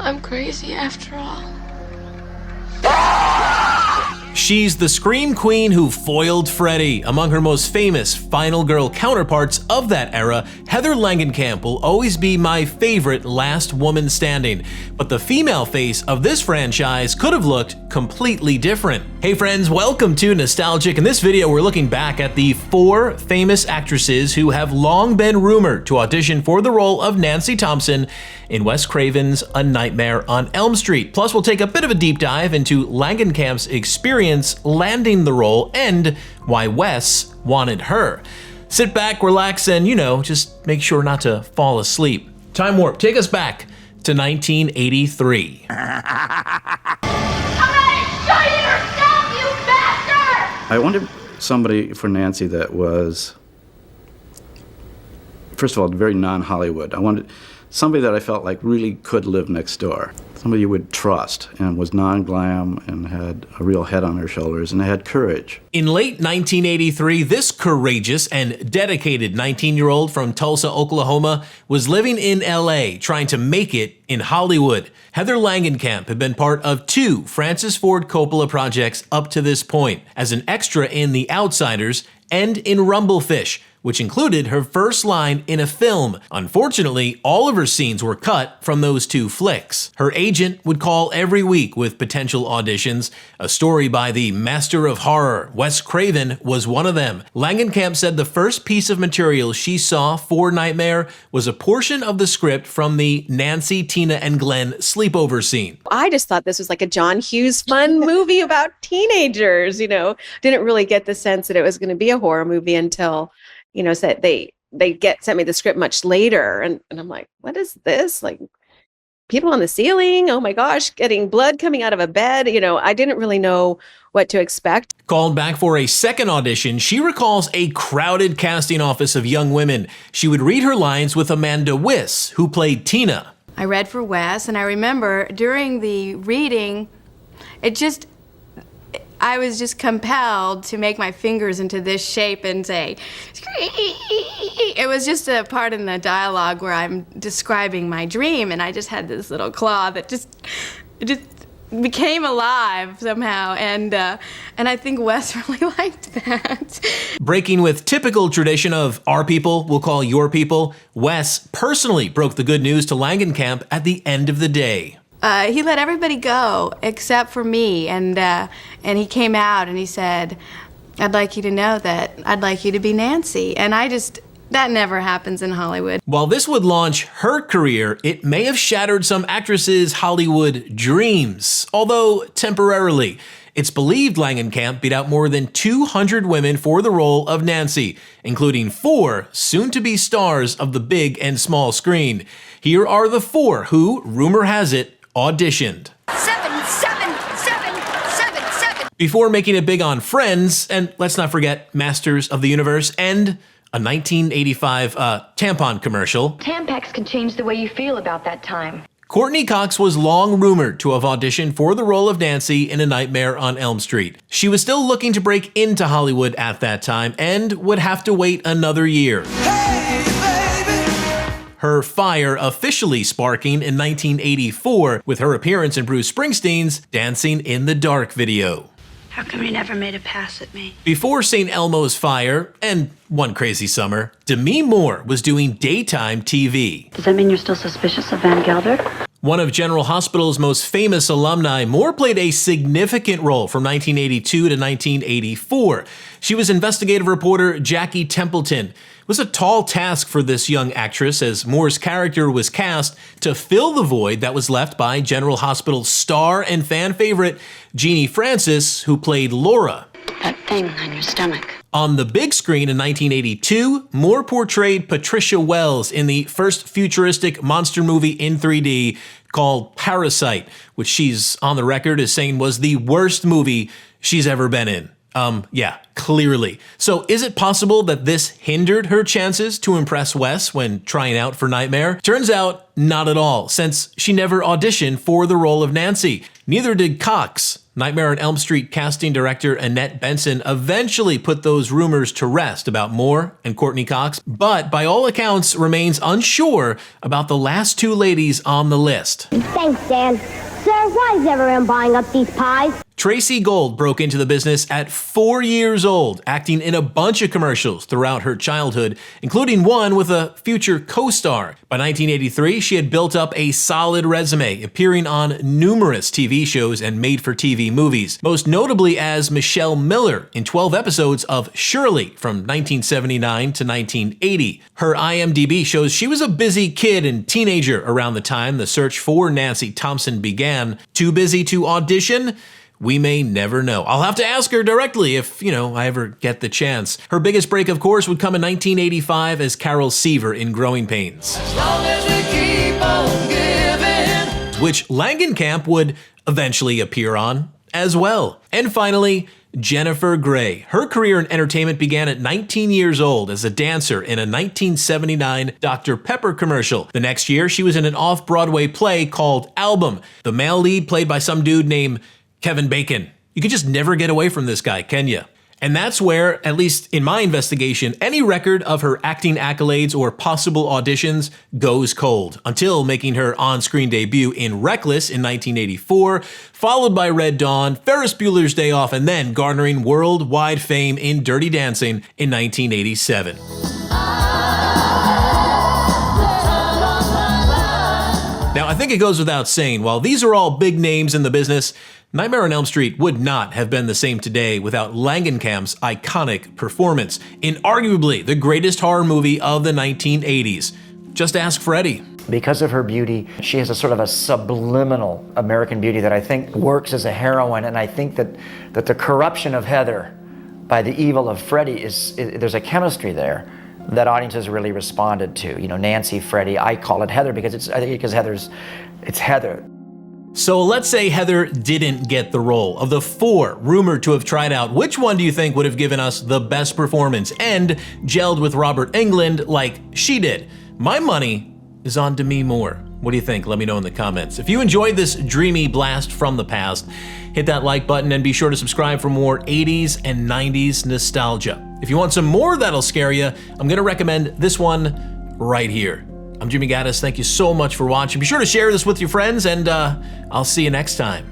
I'm crazy after all. She's the scream queen who foiled Freddy. Among her most famous final girl counterparts of that era, Heather Langenkamp will always be my favorite last woman standing. But the female face of this franchise could have looked completely different. Hey friends, welcome to NostalgAK. In this video, we're looking back at the 4 famous actresses who have long been rumored to audition for the role of Nancy Thompson in Wes Craven's A Nightmare on Elm Street. Plus, we'll take a bit of a deep dive into Langenkamp's experience landing the role and why Wes wanted her. Sit back, relax, and just make sure not to fall asleep. Time warp, take us back to 1983. I wanted somebody for Nancy that was, first of all, very non-Hollywood. I wanted somebody that I felt like really could live next door. Somebody you would trust and was non-glam and had a real head on her shoulders and had courage. In late 1983, this courageous and dedicated 19-year-old from Tulsa, Oklahoma, was living in LA trying to make it in Hollywood. Heather Langenkamp had been part of 2 Francis Ford Coppola projects up to this point, as an extra in The Outsiders and in Rumblefish, which included her first line in a film. Unfortunately, all of her scenes were cut from those 2 flicks. Her agent would call every week with potential auditions. A story by the master of horror, Wes Craven, was one of them. Langenkamp said the first piece of material she saw for Nightmare was a portion of the script from the Nancy, Tina, and Glenn sleepover scene. I just thought this was like a John Hughes fun movie about teenagers, Didn't really get the sense that it was going to be a horror movie until said they sent me the script much later, and I'm like, what is this? Like, people on the ceiling? Oh my gosh, getting blood coming out of a bed. I didn't really know what to expect. Called back for a second audition, she recalls a crowded casting office of young women. She would read her lines with Amanda Wyss, who played Tina. I read for Wes, and I remember during the reading, I was just compelled to make my fingers into this shape and say, it was just a part in the dialogue where I'm describing my dream, and I just had this little claw that just became alive somehow, and I think Wes really liked that. Breaking with typical tradition of our people will call your people, Wes personally broke the good news to Langenkamp at the end of the day. He let everybody go except for me, and he came out and he said, I'd like you to know that I'd like you to be Nancy. And that never happens in Hollywood. While this would launch her career, it may have shattered some actresses' Hollywood dreams, although temporarily. It's believed Langenkamp beat out more than 200 women for the role of Nancy, including 4 soon-to-be stars of the big and small screen. Here are the 4 who, rumor has it, auditioned. 7, 7, 7, 7, 7. Before making it big on Friends, and let's not forget Masters of the Universe and a 1985 tampon commercial. Tampax can change the way you feel about that time. Courteney Cox was long rumored to have auditioned for the role of Nancy in A Nightmare on Elm Street. She was still looking to break into Hollywood at that time and would have to wait another year. Her fire officially sparking in 1984 with her appearance in Bruce Springsteen's Dancing in the Dark video. How come you never made a pass at me? Before St. Elmo's fire and One Crazy Summer, Demi Moore was doing daytime TV. Does that mean you're still suspicious of Van Gelder? One of General Hospital's most famous alumni, Moore played a significant role from 1982 to 1984. She was investigative reporter Jackie Templeton. It was a tall task for this young actress, as Moore's character was cast to fill the void that was left by General Hospital's star and fan favorite, Jeannie Francis, who played Laura. That thing on your stomach. On the big screen in 1982, Moore portrayed Patricia Wells in the first futuristic monster movie in 3D called Parasite, which she's on the record as saying was the worst movie she's ever been in. Yeah, clearly. So is it possible that this hindered her chances to impress Wes when trying out for Nightmare? Turns out, not at all, since she never auditioned for the role of Nancy. Neither did Cox. Nightmare on Elm Street casting director Annette Benson eventually put those rumors to rest about Moore and Courteney Cox, but by all accounts remains unsure about the last two ladies on the list. Thanks, Dan. Sir, why is everyone buying up these pies? Tracey Gold broke into the business at 4 years old, acting in a bunch of commercials throughout her childhood, including one with a future co-star. By 1983, she had built up a solid resume, appearing on numerous TV shows and made-for-TV movies, most notably as Michelle Miller in 12 episodes of Shirley from 1979 to 1980. Her IMDb shows she was a busy kid and teenager around the time the search for Nancy Thompson began. Too busy to audition? We may never know. I'll have to ask her directly if, I ever get the chance. Her biggest break, of course, would come in 1985 as Carol Seaver in Growing Pains, As long as we keep on giving, which Langenkamp would eventually appear on as well. And finally, Jennifer Grey. Her career in entertainment began at 19 years old as a dancer in a 1979 Dr. Pepper commercial. The next year, she was in an off-Broadway play called Album. The male lead played by some dude named Kevin Bacon. You can just never get away from this guy, can ya? And that's where, at least in my investigation, any record of her acting accolades or possible auditions goes cold, until making her on-screen debut in Reckless in 1984, followed by Red Dawn, Ferris Bueller's Day Off, and then garnering worldwide fame in Dirty Dancing in 1987. Now, I think it goes without saying, while these are all big names in the business, Nightmare on Elm Street would not have been the same today without Langenkamp's iconic performance in arguably the greatest horror movie of the 1980s. Just ask Freddy. Because of her beauty, she has a sort of a subliminal American beauty that I think works as a heroine, and I think that the corruption of Heather by the evil of Freddy there's a chemistry there that audiences really responded to. Nancy, Freddy, I call it Heather because it's Heather. So let's say Heather didn't get the role. Of the 4 rumored to have tried out, which one do you think would have given us the best performance and gelled with Robert Englund like she did? My money is on Demi Moore. What do you think? Let me know in the comments. If you enjoyed this dreamy blast from the past, hit that like button and be sure to subscribe for more 80s and 90s nostalgia. If you want some more that'll scare you, I'm gonna recommend this one right here. I'm Jimmy Gaddis. Thank you so much for watching. Be sure to share this with your friends, and I'll see you next time.